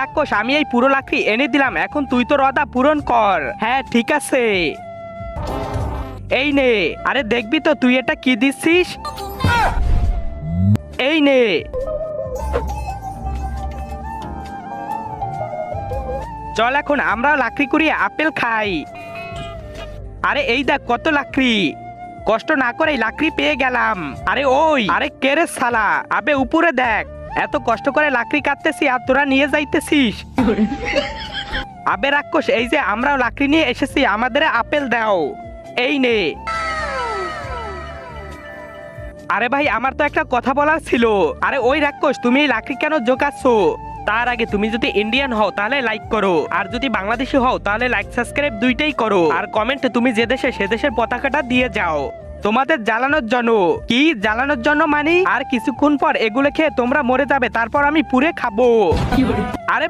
রাক্ষস আমি এই পুরো লাকড়ি এনে দিলাম, এখন তুই তোর ওয়াদা পূরণ কর। হ্যাঁ ঠিক আছে, এই নে। আরে দেখবি তো তুই এটা কি দিচ্ছিস, এই নে। চল এখন আমরা লাকড়ি কুড়িয়ে আপেল খাই। আরে এই দেখ কত লাকড়ি, কষ্ট না করে লাকড়ি পেয়ে গেলাম। আরে ওই, আরে কে রে শালা, আবে উপরে দেখ, এত কষ্ট করে লাকড়ি কাটতেছি আর তোরা নিয়ে যাইতেছিস। আবে রাক্ষস এই যে আমরাও লাকড়ি নিয়ে এসেছি, আমাদের আপেল দাও, এই নে। আরে ভাই আমার তো একটা কথা বলার ছিল। আরে ওই রাক্ষস তুমি এই লাকড়ি কেন জোগাচ্ছ? তার আগে তুমি যদি ইন্ডিয়ান হও তাহলে লাইক করো, আর যদি বাংলাদেশি হও তাহলে লাইক সাবস্ক্রাইব দুইটাই করো, আর কমেন্টে তুমি যে দেশে সে দেশের পতাকাটা দিয়ে যাও তোমাদের জ্বালানোর জন্য। কি জ্বালানোর জন্য মানে? আর কিছুক্ষণ পর এগুলো খেয়ে তোমরা মরে যাবে, তারপর আমি পুড়ে খাবো। আরে